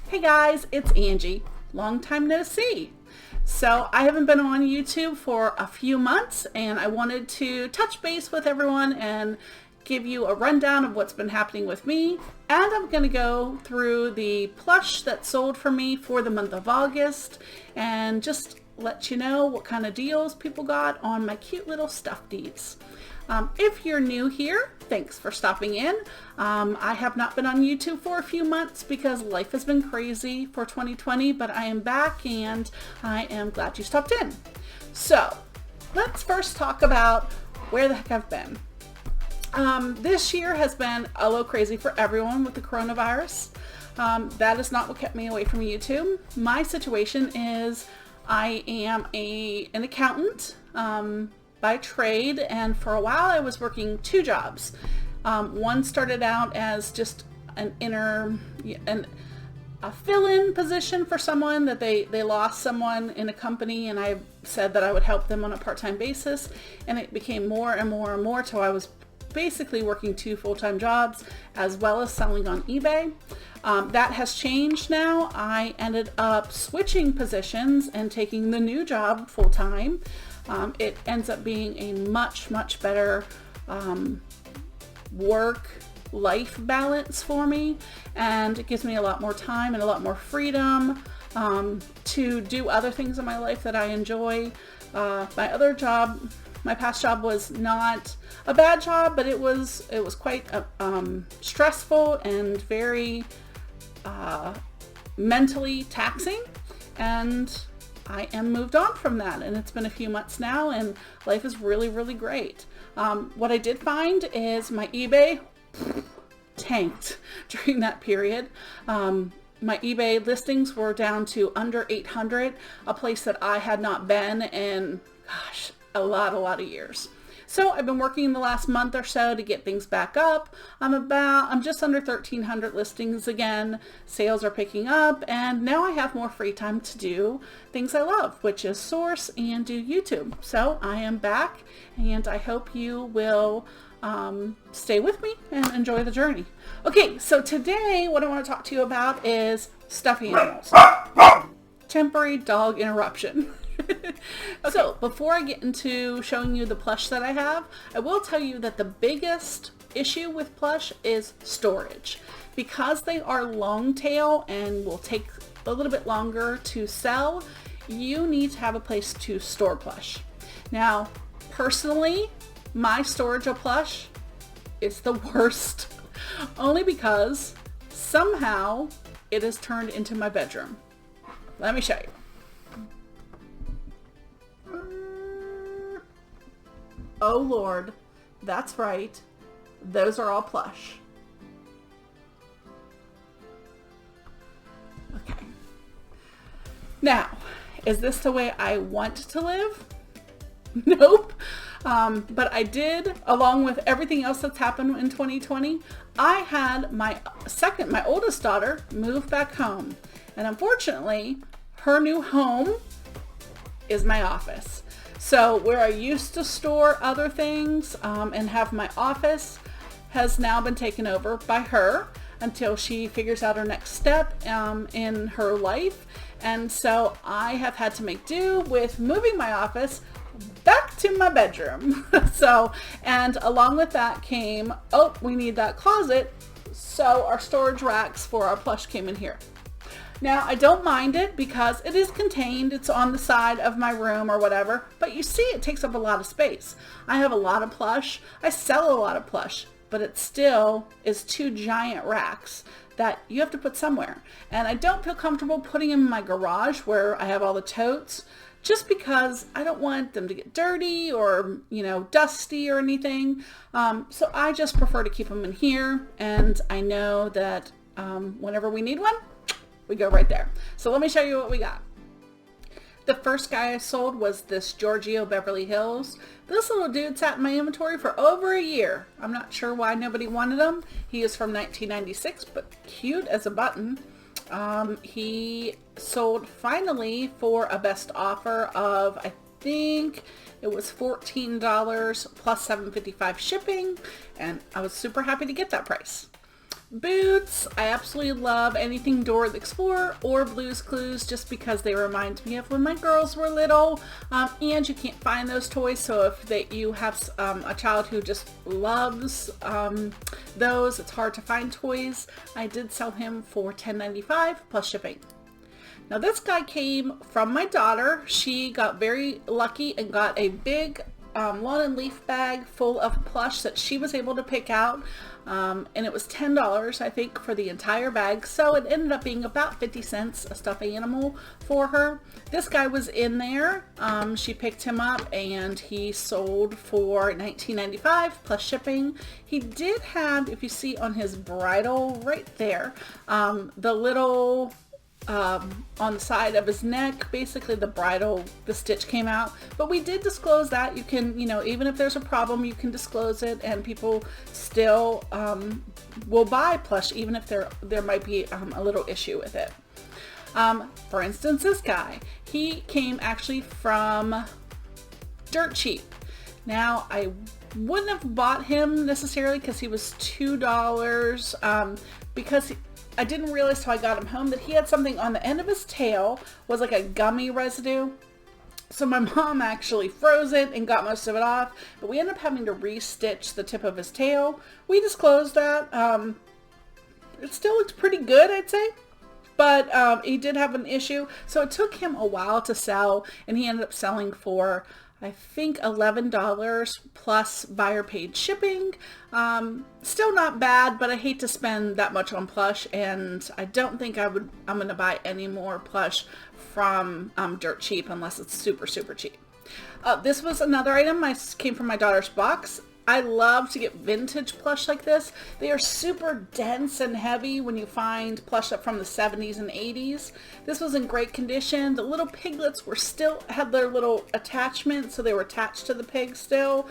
Hey guys, it's Angie. Long time no see. So I haven't been on YouTube for a few months and I wanted to touch base with everyone and give you a rundown of what's been happening with me. And I'm going to go through the plush that sold for me for the month of August and just let you know what kind of deals people got on my cute little stuffies. If you're new here, thanks for stopping in. I have not been on YouTube for a few months because life has been crazy for 2020, but I am back and I am glad you stopped in. So let's first talk about where the heck I've been. This year has been a little crazy for everyone with the coronavirus. That is not what kept me away from YouTube. My situation is I am an accountant by trade, and for a while I was working two jobs. One started out as just a fill-in position for someone that they lost someone in a company, and I said that I would help them on a part-time basis, and it became more and more and more till I was basically working two full-time jobs as well as selling on eBay. That has changed now. I ended up switching positions and taking the new job full-time. It ends up being a much better work-life balance for me, and it gives me a lot more time and a lot more freedom to do other things in my life that I enjoy. My other job, my past job, was not a bad job, but it was quite stressful and very mentally taxing, and I am moved on from that, and it's been a few months now and life is really great. What I did find is my eBay tanked during that period. My eBay listings were down to under 800, a place that I had not been in, gosh, a lot of years. So I've been working the last month or so to get things back up. I'm just under 1,300 listings again. Sales are picking up, and now I have more free time to do things I love, which is source and do YouTube. So I am back, and I hope you will stay with me and enjoy the journey. Okay, so today what I want to talk to you about is stuffy animals. Temporary dog interruption. Okay. So before I get into showing you the plush that I have, I will tell you that the biggest issue with plush is storage. Because they are long tail and will take a little bit longer to sell, you need to have a place to store plush. Now, personally, my storage of plush is the worst, only because somehow it has turned into my bedroom. Let me show you. Oh Lord, that's right. Those are all plush. Okay. Now, is this the way I want to live? Nope. But I did, along with everything else that's happened in 2020, I had my oldest daughter move back home. And unfortunately, her new home is my office. So where I used to store other things and have my office has now been taken over by her until she figures out her next step in her life. And so I have had to make do with moving my office back to my bedroom. And along with that came, we need that closet. So our storage racks for our plush came in here. Now, I don't mind it because it is contained. It's on the side of my room or whatever, but you see it takes up a lot of space. I have a lot of plush. I sell a lot of plush, but it still is two giant racks that you have to put somewhere. And I don't feel comfortable putting them in my garage where I have all the totes, just because I don't want them to get dirty or, dusty or anything. So I just prefer to keep them in here, and I know that whenever we need one, we go right there. So let me show you what we got. The first guy I sold was this Giorgio Beverly Hills. This little dude sat in my inventory for over a year. I'm not sure why nobody wanted him. He is from 1996, but cute as a button. He sold finally for a best offer of, I think it was $14 plus $7.55 shipping, and I was super happy to get that price. Boots, I absolutely love anything Dora the Explorer or Blue's Clues just because they remind me of when my girls were little, and you can't find those toys, so if you have a child who just loves those, it's hard to find toys. I did sell him for $10.95 plus shipping. Now this guy came from my daughter. She got very lucky and got a big lawn and leaf bag full of plush that she was able to pick out, and it was $10 I think for the entire bag, so it ended up being about 50 cents a stuffed animal for her. This guy was in there. She picked him up and he sold for $19.95 plus shipping. He did have, if you see on his bridle right there, the little on the side of his neck, basically the bridle, the stitch came out, but we did disclose that. You can, even if there's a problem, you can disclose it, and people still will buy plush even if there might be a little issue with it. For instance, this guy, he came actually from Dirt Cheap. Now I wouldn't have bought him necessarily because he was $2, because I didn't realize till I got him home that he had something on the end of his tail, was like a gummy residue. So my mom actually froze it and got most of it off, but we ended up having to re-stitch the tip of his tail. We disclosed that. It still looks pretty good, I'd say, but he did have an issue. So it took him a while to sell, and he ended up selling for, I think, $11 plus buyer paid shipping. Still not bad, but I hate to spend that much on plush, and I don't think I'm going to buy any more plush from Dirt Cheap unless it's super, super cheap. This was another item came from my daughter's box. I love to get vintage plush like this. They are super dense and heavy when you find plush up from the 70s and 80s. This was in great condition. The little piglets had their little attachment, so they were attached to the pig still.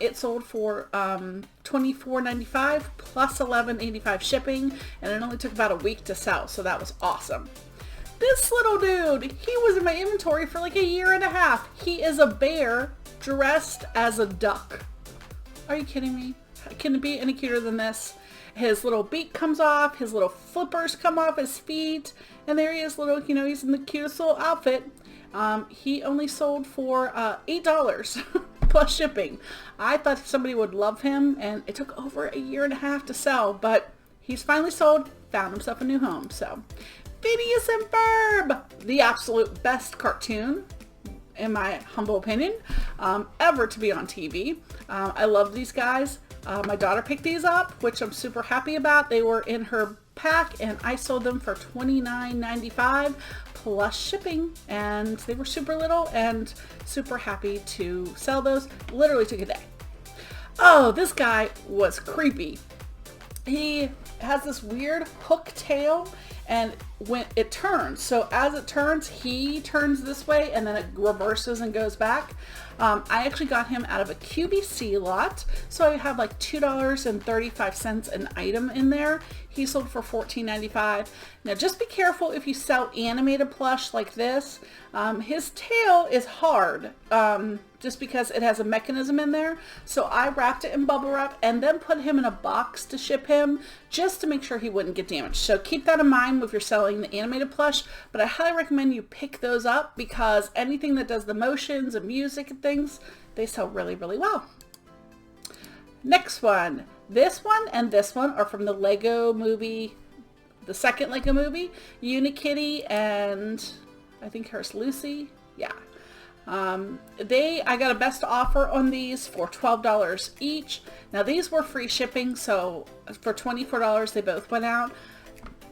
It sold for $24.95 plus $11.85 shipping, and it only took about a week to sell, so that was awesome. This little dude, he was in my inventory for like a year and a half. He is a bear dressed as a duck. Are you kidding me? Can it be any cuter than this? His little beak comes off, his little flippers come off his feet, and there he is, he's in the cutest little outfit. He only sold for $8 plus shipping. I thought somebody would love him, and it took over a year and a half to sell, but he's finally sold, found himself a new home. So, Phineas and Ferb, the absolute best cartoon, in my humble opinion, ever to be on TV. I love these guys. My daughter picked these up, which I'm super happy about. They were in her pack, and I sold them for $29.95 plus shipping, and they were super little, and super happy to sell those. Literally took a day. Oh, this guy was creepy. He has this weird hook tail, and when it turns, so as it turns, he turns this way and then it reverses and goes back. I actually got him out of a QVC lot, so I have like $2.35 an item in there. He sold for $14.95. Now just be careful if you sell animated plush like this. His tail is hard, just because it has a mechanism in there. So I wrapped it in bubble wrap and then put him in a box to ship him, just to make sure he wouldn't get damaged. So keep that in mind if you're selling the animated plush, but I highly recommend you pick those up because anything that does the motions and music and things, they sell really, really well. Next one. This one and this one are from the Lego movie, the second Lego movie, Unikitty and I think hers Lucy. Yeah. I got a best offer on these for $12 each. Now these were free shipping, so for $24 they both went out.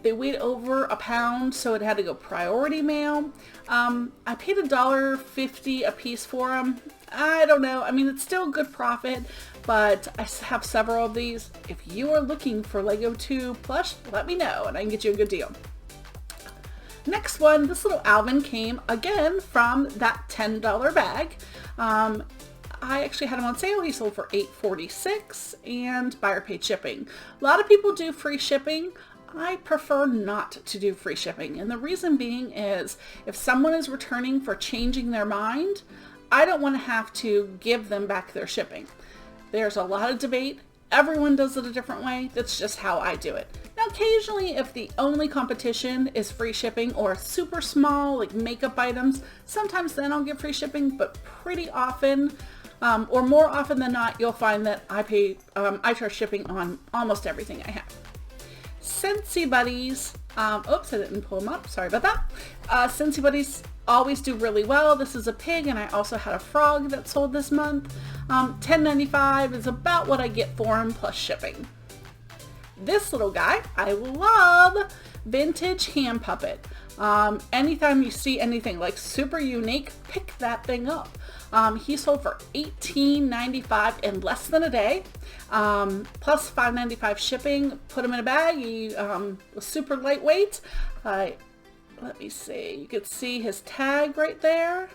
They weighed over a pound, so it had to go priority mail. I paid $1.50 a piece for them. I don't know. I mean, it's still good profit, but I have several of these. If you are looking for Lego 2 plush, let me know and I can get you a good deal. Next one, this little Alvin came again from that $10 bag. I actually had him on sale. He sold for $8.46 and buyer paid shipping. A lot of people do free shipping. I prefer not to do free shipping, and the reason being is if someone is returning for changing their mind, I don't want to have to give them back their shipping. There's a lot of debate Everyone does it a different way. That's just how I do it. Now, occasionally, if the only competition is free shipping or super small, like makeup items, sometimes then I'll get free shipping, but pretty often, or more often than not, you'll find that I charge shipping on almost everything I have. Scentsy Buddies, oops, I didn't pull them up. Sorry about that. Scentsy Buddies always do really well. This is a pig, and I also had a frog that sold this month. $10.95 is about what I get for him plus shipping. This little guy, I love. Vintage hand puppet. Anytime you see anything like super unique, pick that thing up. He sold for $18.95 in less than a day, plus $5.95 shipping. Put him in a bag. He was super lightweight. Let me see. You could see his tag right there.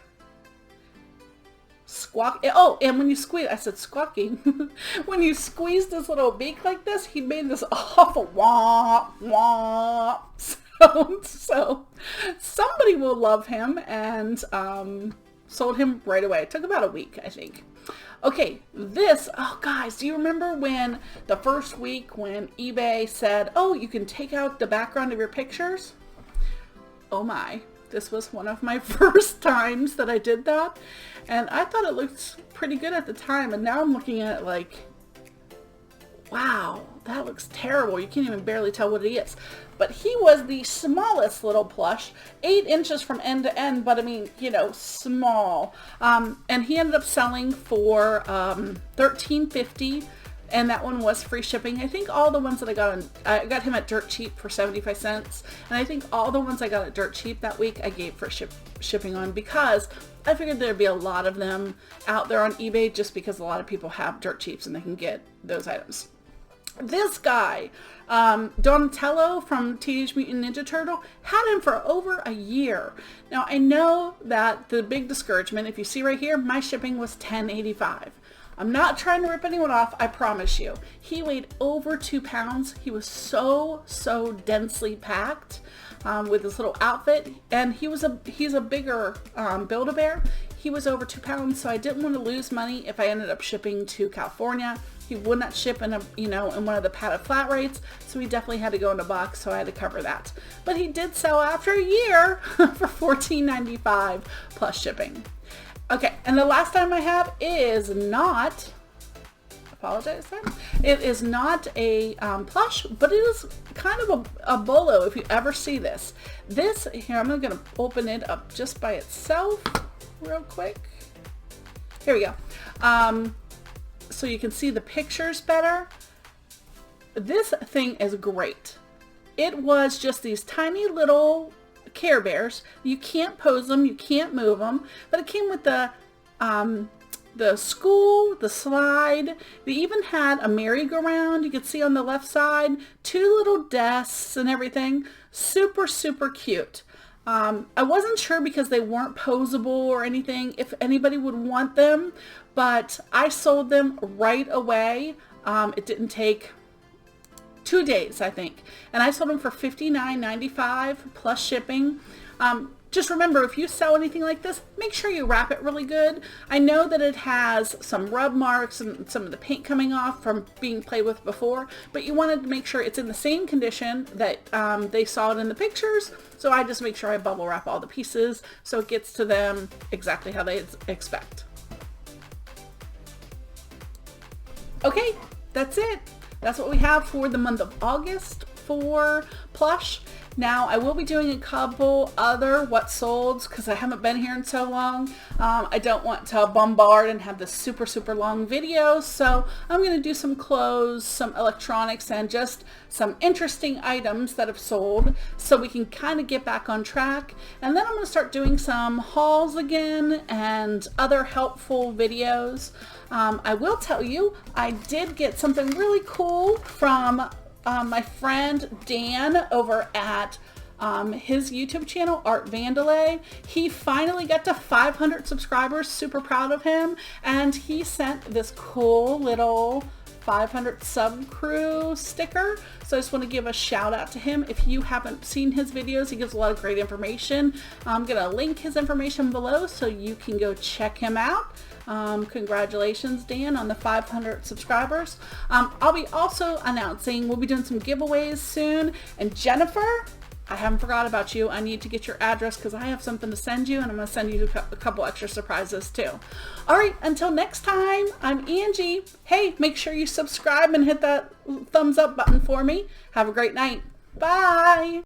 Squawk. Oh, and when you squeeze, I said squawking. When you squeeze this little beak like this, he made this awful womp womp sound. So somebody will love him, and sold him right away. It took about a week, I think. Okay, oh guys, do you remember when the first week when eBay said, oh, you can take out the background of your pictures? Oh my, this was one of my first times that I did that, and I thought it looked pretty good at the time, and now I'm looking at it like, wow, that looks terrible. You can't even barely tell what it is. But he was the smallest little plush, 8 inches from end to end, but I mean, you know, small. And he ended up selling for $13.50, and that one was free shipping. I think all the ones that I got him at Dirt Cheap for 75 cents, and I think all the ones I got at Dirt Cheap that week I gave for shipping on, because I figured there'd be a lot of them out there on eBay, just because a lot of people have Dirt Cheaps and they can get those items. This guy, Donatello from Teenage Mutant Ninja Turtle, had him for over a year. Now, I know that the big discouragement, if you see right here, my shipping was $10.85. I'm not trying to rip anyone off, I promise you. He weighed over 2 pounds. He was so densely packed with his little outfit, and he's a bigger Build-A-Bear. He was over 2 pounds, so I didn't want to lose money if I ended up shipping to California. He would not ship in in one of the padded flat rates, so he definitely had to go in a box, so I had to cover that. But he did sell after a year for $14.95 plus shipping. Okay, and the last time I have is not, apologize there, it is not a plush, but it is kind of a bolo if you ever see this. This, here, I'm going to open it up just by itself real quick. Here we go. So you can see the pictures better. This thing is great. It was just these tiny little Care Bears. You can't pose them, you can't move them, but it came with the school, the slide. They even had a merry-go-round you could see on the left side, 2 little desks and everything. Super cute. I wasn't sure because they weren't posable or anything if anybody would want them, but I sold them right away. It didn't take 2 days, I think, and I sold them for $59.95 plus shipping. Just remember, if you sell anything like this, make sure you wrap it really good. I know that it has some rub marks and some of the paint coming off from being played with before, but you wanted to make sure it's in the same condition that they saw it in the pictures. So I just make sure I bubble wrap all the pieces so it gets to them exactly how they expect. Okay, that's it. That's what we have for the month of August for Plush. Now, I will be doing a couple other what solds because I haven't been here in so long. I don't want to bombard and have this super long video, so I'm going to do some clothes, some electronics, and just some interesting items that have sold so we can kind of get back on track. And then I'm going to start doing some hauls again and other helpful videos. I will tell you, I did get something really cool from my friend Dan over at his YouTube channel, Art Vandelay. He finally got to 500 subscribers, super proud of him, and he sent this cool little 500 sub crew sticker. So I just want to give a shout out to him. If you haven't seen his videos, he gives a lot of great information. I'm going to link his information below so you can go check him out. Congratulations, Dan, on the 500 subscribers. I'll be also announcing, we'll be doing some giveaways soon. And Jennifer, I haven't forgot about you. I need to get your address because I have something to send you, and I'm going to send you a couple extra surprises too. All right, until next time, I'm Angie. Hey, make sure you subscribe and hit that thumbs up button for me. Have a great night. Bye.